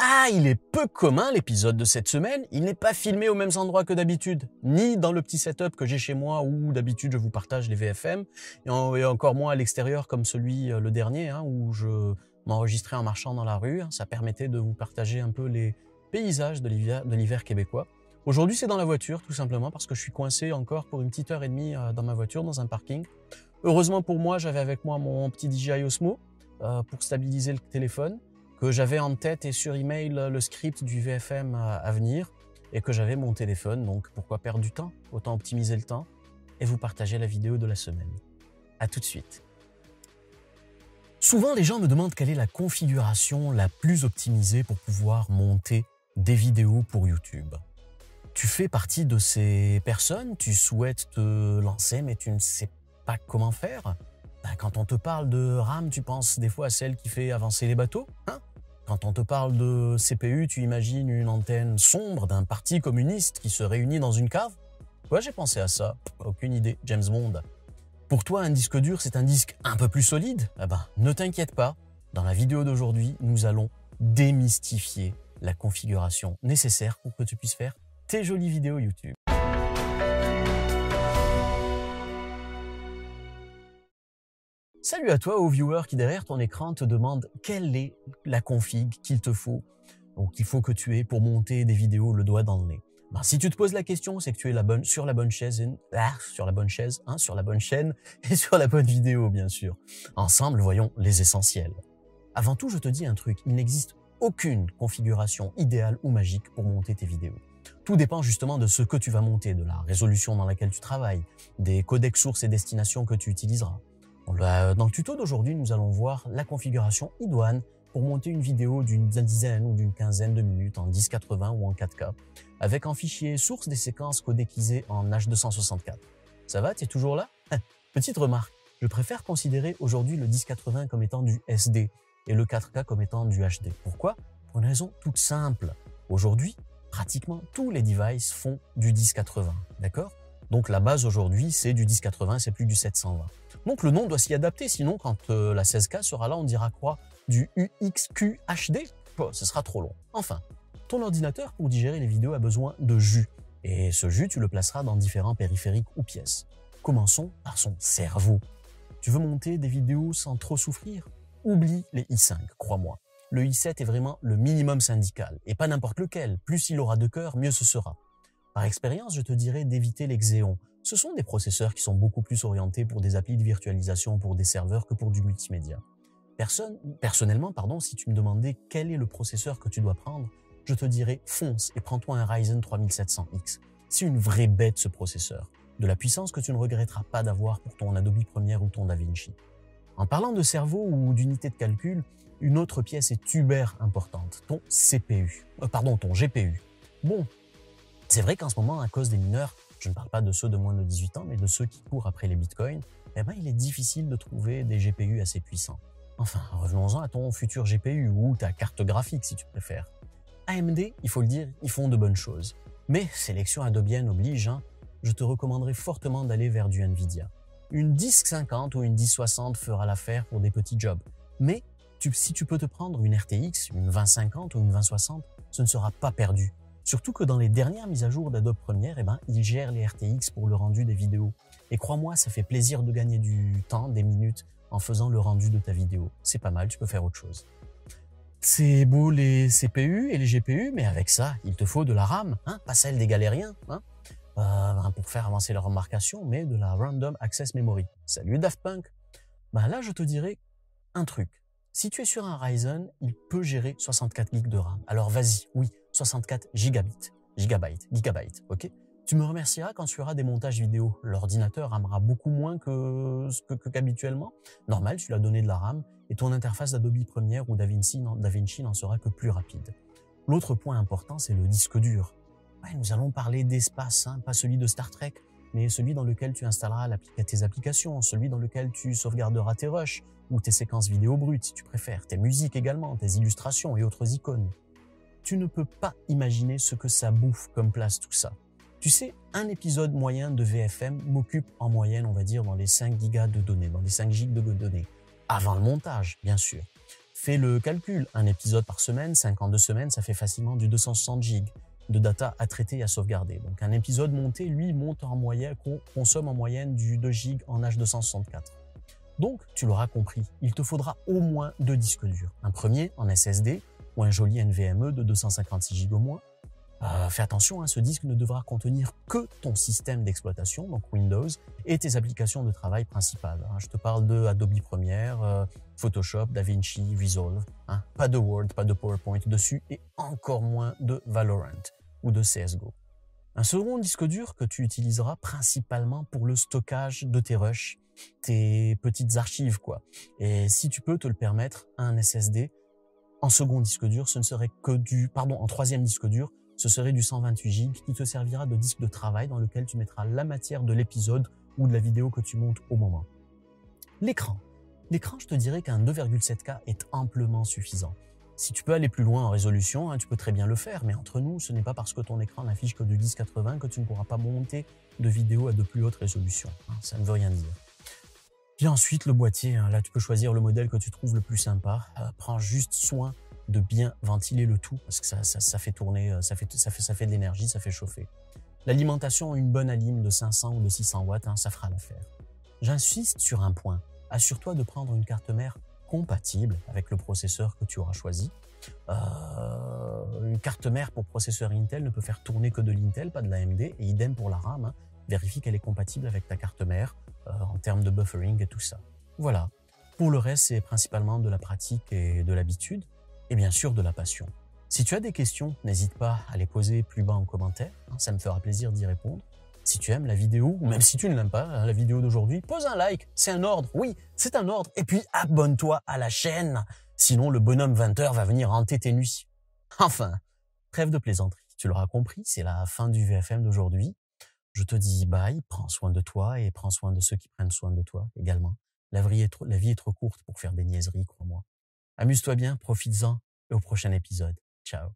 Ah, il est peu commun l'épisode de cette semaine, il n'est pas filmé aux mêmes endroits que d'habitude, ni dans le petit setup que j'ai chez moi où d'habitude je vous partage les VFM, et encore moins à l'extérieur comme celui, le dernier, où je m'enregistrais en marchant dans la rue, ça permettait de vous partager un peu les paysages de l'hiver québécois. Aujourd'hui c'est dans la voiture tout simplement parce que je suis coincé encore pour une petite heure et demie dans ma voiture, dans un parking. Heureusement pour moi, j'avais avec moi mon petit DJI Osmo pour stabiliser le téléphone, que j'avais en tête et sur email le script du VFM à venir et que j'avais mon téléphone, donc pourquoi perdre du temps? Autant optimiser le temps et vous partager la vidéo de la semaine. À tout de suite. Souvent, les gens me demandent quelle est la configuration la plus optimisée pour pouvoir monter des vidéos pour YouTube. Tu fais partie de ces personnes, tu souhaites te lancer mais tu ne sais pas comment faire. Quand on te parle de RAM, tu penses des fois à celle qui fait avancer les bateaux, Quand on te parle de CPU, tu imagines une antenne sombre d'un parti communiste qui se réunit dans une cave? Ouais, j'ai pensé à ça. Aucune idée, James Bond. Pour toi, un disque dur, c'est un disque un peu plus solide? Ne t'inquiète pas. Dans la vidéo d'aujourd'hui, nous allons démystifier la configuration nécessaire pour que tu puisses faire tes jolies vidéos YouTube. Salut à toi, au viewer qui derrière ton écran te demande quelle est la config qu'il te faut ou qu'il faut que tu aies pour monter des vidéos le doigt dans le nez. Si tu te poses la question, c'est que tu es sur la bonne chaise et sur la bonne vidéo, bien sûr. Ensemble, voyons les essentiels. Avant tout, je te dis un truc, il n'existe aucune configuration idéale ou magique pour monter tes vidéos. Tout dépend justement de ce que tu vas monter, de la résolution dans laquelle tu travailles, des codecs sources et destinations que tu utiliseras. Dans le tuto d'aujourd'hui, nous allons voir la configuration idoine pour monter une vidéo d'une dizaine ou d'une quinzaine de minutes en 1080 ou en 4K, avec en fichier source des séquences codéquisées en H264. Ça va, tu es toujours là? Petite remarque, je préfère considérer aujourd'hui le 1080 comme étant du SD et le 4K comme étant du HD. Pourquoi? Pour une raison toute simple. Aujourd'hui, pratiquement tous les devices font du 1080, d'accord? Donc la base aujourd'hui, c'est du 1080, c'est plus du 720. Donc le nom doit s'y adapter, sinon quand la 16K sera là, on dira quoi? Du UXQHD? Ce sera trop long. Enfin, ton ordinateur pour digérer les vidéos a besoin de jus. Et ce jus, tu le placeras dans différents périphériques ou pièces. Commençons par son cerveau. Tu veux monter des vidéos sans trop souffrir? Oublie les i5, crois-moi. Le i7 est vraiment le minimum syndical, et pas n'importe lequel. Plus il aura de cœur, mieux ce sera. Par expérience, je te dirais d'éviter les Xeon. Ce sont des processeurs qui sont beaucoup plus orientés pour des applis de virtualisation pour des serveurs que pour du multimédia. Personnellement, si tu me demandais quel est le processeur que tu dois prendre, je te dirais fonce et prends-toi un Ryzen 3700X. C'est une vraie bête ce processeur, de la puissance que tu ne regretteras pas d'avoir pour ton Adobe Premiere ou ton DaVinci. En parlant de cerveau ou d'unité de calcul, une autre pièce est super importante, ton GPU. Bon, c'est vrai qu'en ce moment, à cause des mineurs, je ne parle pas de ceux de moins de 18 ans, mais de ceux qui courent après les bitcoins, il est difficile de trouver des GPU assez puissants. Enfin, revenons-en à ton futur GPU ou ta carte graphique si tu préfères. AMD, il faut le dire, ils font de bonnes choses. Mais sélection adobienne oblige, je te recommanderais fortement d'aller vers du Nvidia. Une 1050 ou une 1060 fera l'affaire pour des petits jobs. Mais si tu peux te prendre une RTX, une 2050 ou une 2060, ce ne sera pas perdu. Surtout que dans les dernières mises à jour d'Adobe Premiere, ils gèrent les RTX pour le rendu des vidéos. Et crois-moi, ça fait plaisir de gagner du temps, des minutes, en faisant le rendu de ta vidéo. C'est pas mal, tu peux faire autre chose. C'est beau les CPU et les GPU, mais avec ça, il te faut de la RAM, pas celle des galériens, pour faire avancer leur embarcation, mais de la Random Access Memory. Salut Daft Punk! Là, je te dirais un truc. Si tu es sur un Ryzen, il peut gérer 64 GB de RAM. Alors vas-y, oui, 64 gigabytes, ok? Tu me remercieras quand tu feras des montages vidéo. L'ordinateur ramera beaucoup moins qu'habituellement. Normal, tu lui as donné de la RAM et ton interface d'Adobe Premiere ou DaVinci n'en sera que plus rapide. L'autre point important, c'est le disque dur. Nous allons parler d'espace, pas celui de Star Trek, mais celui dans lequel tu installeras tes applications, celui dans lequel tu sauvegarderas tes rushs ou tes séquences vidéo brutes si tu préfères, tes musiques également, tes illustrations et autres icônes. Tu ne peux pas imaginer ce que ça bouffe comme place tout ça. Tu sais, un épisode moyen de VFM m'occupe en moyenne, on va dire, dans les 5 gigas de données, dans les 5 gigs de données. Avant le montage, bien sûr. Fais le calcul, un épisode par semaine, 52 semaines, ça fait facilement du 260 gigs de data à traiter et à sauvegarder. Donc un épisode monté, lui, consomme en moyenne du 2 gigs en H264. Donc, tu l'auras compris, il te faudra au moins 2 disques durs. Un premier en SSD ou un joli NVMe de 256 Go au moins. Fais attention, ce disque ne devra contenir que ton système d'exploitation, donc Windows, et tes applications de travail principales. Je te parle de Adobe Premiere, Photoshop, DaVinci, Resolve. Pas de Word, pas de PowerPoint dessus, et encore moins de Valorant ou de CSGO. Un second disque dur que tu utiliseras principalement pour le stockage de tes rushs, tes petites archives, quoi. Et si tu peux te le permettre, un SSD en second disque dur, en troisième disque dur, ce serait du 128 Go qui te servira de disque de travail dans lequel tu mettras la matière de l'épisode ou de la vidéo que tu montes au moment. L'écran. L'écran, je te dirais qu'un 2,7K est amplement suffisant. Si tu peux aller plus loin en résolution, tu peux très bien le faire, mais entre nous, ce n'est pas parce que ton écran n'affiche que du 1080 que tu ne pourras pas monter de vidéos à de plus hautes résolutions. Ça ne veut rien dire. Puis ensuite, le boîtier, là tu peux choisir le modèle que tu trouves le plus sympa. Prends juste soin de bien ventiler le tout parce que ça fait tourner, ça fait de l'énergie, ça fait chauffer. L'alimentation, une bonne alim de 500 ou de 600 watts, ça fera l'affaire. J'insiste sur un point. Assure-toi de prendre une carte mère compatible avec le processeur que tu auras choisi. Une carte mère pour processeur Intel ne peut faire tourner que de l'Intel, pas de l'AMD, et idem pour la RAM. Vérifie qu'elle est compatible avec ta carte mère en termes de buffering et tout ça. Voilà. Pour le reste, c'est principalement de la pratique et de l'habitude, et bien sûr de la passion. Si tu as des questions, n'hésite pas à les poser plus bas en commentaire, ça me fera plaisir d'y répondre. Si tu aimes la vidéo, ou même si tu ne l'aimes pas, la vidéo d'aujourd'hui, pose un like, c'est un ordre, oui, c'est un ordre, et puis abonne-toi à la chaîne, sinon le bonhomme 20h va venir hanter tes nuits. Enfin, trêve de plaisanterie, tu l'auras compris, c'est la fin du VFM d'aujourd'hui. Je te dis bye, prends soin de toi et prends soin de ceux qui prennent soin de toi également. La vie est trop courte pour faire des niaiseries, crois-moi. Amuse-toi bien, profites-en et au prochain épisode. Ciao.